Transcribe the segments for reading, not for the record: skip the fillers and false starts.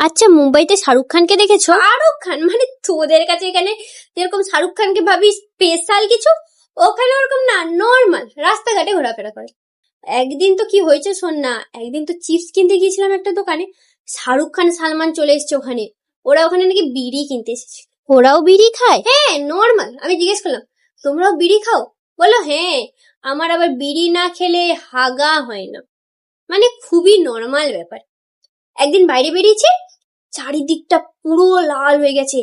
আচ্ছা, মুম্বাইতে শাহরুখ খানকে দেখেছো? শাহরুখ খান মানে তোদের কাছে এখানে যেরকম শাহরুখ খানকে ভাবি স্পেশাল কিছু, ওখানে ওরকম না, নর্মাল রাস্তাঘাটে ঘোরাফেরা করে। একদিন তো কি হয়েছে শোন না, একদিন তো চিপস কিনতে গিয়েছিলাম একটা দোকানে, শাহরুখ খান সালমান চলে এসছে ওখানে। ওরা ওখানে নাকি বিড়ি কিনতে এসেছে। ওরাও বিড়ি খায়? হ্যাঁ, নর্মাল। আমি জিজ্ঞেস করলাম, তোমরাও বিড়ি খাও? বললো হ্যাঁ, আমার আবার বিড়ি না খেলে হাগা হয় না। মানে খুবই নর্মাল ব্যাপার। একদিন বাইরে বেরিয়েছে, চারিদিকটা পুরো লাল হয়ে গেছে।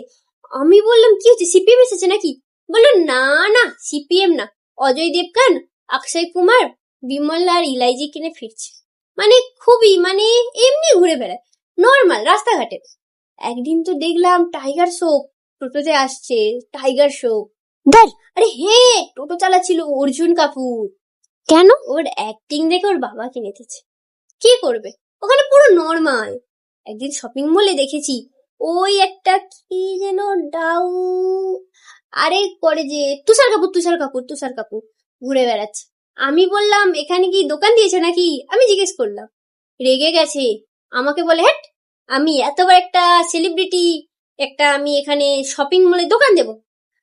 আমি বললাম কি হচ্ছে, সিপিএম এসেছে নাকি? বললো না না, সিপিএম না, অজয় দেবগান, অক্ষয় কুমার, বিমল আর ইলাইজি কিনে ফিরছে। মানে খুবই মানে এমনি ঘুরে বেড়ায় নর্মাল রাস্তাঘাটে। একদিন তো দেখলাম টাইগার শ্রফ টোটোতে আসছে, টাইগার শ্রফ। ধর, আরে হ্যাঁ, টোটো চালাচ্ছিল অর্জুন কাপুর। কেন? ওর অ্যাক্টিং দেখে ওর বাবা কিনে দিয়েছে। কি করবে, ওখানে পুরো নর্মাল। একদিন শপিং মলে দেখেছি ওই একটা কি যেন ডাউ, আরে করে যে তুষার কাপুর ঘুরে বেড়াচ্ছে। আমি বললাম এখানে কি দোকান দিয়েছে নাকি, আমি জিজ্ঞেস করলাম। রেগে গেছে, আমাকে বলে হ্যাট, আমি এত বড় একটা সেলিব্রিটি, আমি এখানে শপিং মলে দোকান দেব?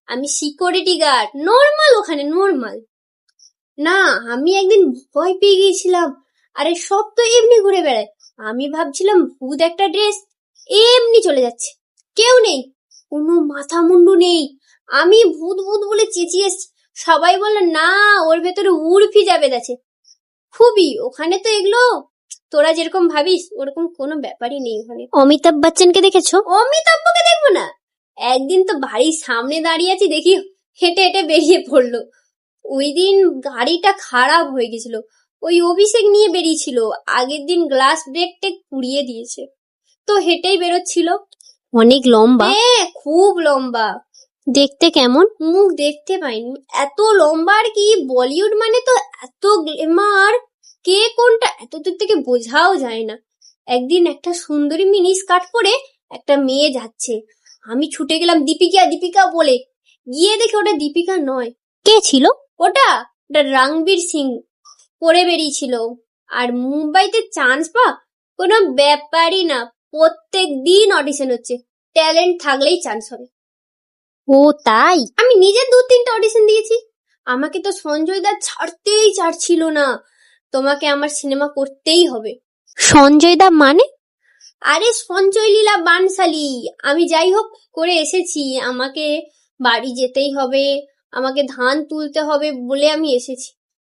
আমি সিকিউরিটি গার্ড, নর্মাল ওখানে নর্মাল। না, আমি একদিন ভয় পেয়ে গিয়েছিলাম। আরে সব তো এমনি ঘুরে বেড়ায়, আমি ভাবছিলাম ভূত একটা ড্রেস, এমনি চলে যাচ্ছে, কেউ নেই, কোনো মাথা মুন্ডু নেই। আমি ভূত ভূত বলে চেঁচিয়ে এসছি, সবাই বলল না, ওর ভেতরে উর্ফি জাবেদ আছে। খুবই, ওখানে তো এগুলো তোরা যেরকম ভাবিস ওরকম কোনো ব্যাপারই নেই ওখানে। অমিতাভ বচ্চনকে দেখেছো? অমিতাভকে দেখবো না? একদিন তো বাড়ির সামনে দাঁড়িয়ে আছি, দেখি হেঁটে হেঁটে বেরিয়ে পড়লো। ওই দিন গাড়িটা খারাপ হয়ে গেছিল, ওই অভিষেক নিয়ে বেরিয়েছিল, আগের দিন গ্লাস ব্রেক টেক পুড়িয়ে দিয়েছে, তো হেঁটেই বেরোচ্ছিল। অনেক লম্বা? হ্যাঁ, খুব লম্বা। দেখতে কেমন? মুখ দেখতে পাইনি, এত লম্বা আর কি, বলিউড মানে তো এত গ্ল্যামার, কে কোনটা এত দূর থেকে বোঝাও যায় না। একদিন একটা সুন্দরী মিনি স্কার্ট পরে একটা মেয়ে যাচ্ছে, আমি ছুটে গেলাম দীপিকা দীপিকা বলে, গিয়ে দেখে ওটা দীপিকা নয়। কে ছিল ওটা? ওটা রণবীর সিং পরে বেরিয়েছিল। আর মুম্বাইতে চান্স পা কোনো ব্যাপারই না, প্রত্যেক দিন অডিশন হচ্ছে, ট্যালেন্ট থাকলেই চান্স হবে। ও তাই? আমি নিজে 2-3টা অডিশন দিয়েছি, আমাকে তো সঞ্জয় দা ছাড়তেই চাচ্ছিল না, তোমাকে আমার সিনেমা করতেই হবে। সঞ্জয় দা মানে? আরে সঞ্জয় লীলা বানশালী। আমি যাই হোক করে এসেছি, আমাকে বাড়ি যেতেই হবে, আমাকে ধান তুলতে হবে বলে আমি এসেছি।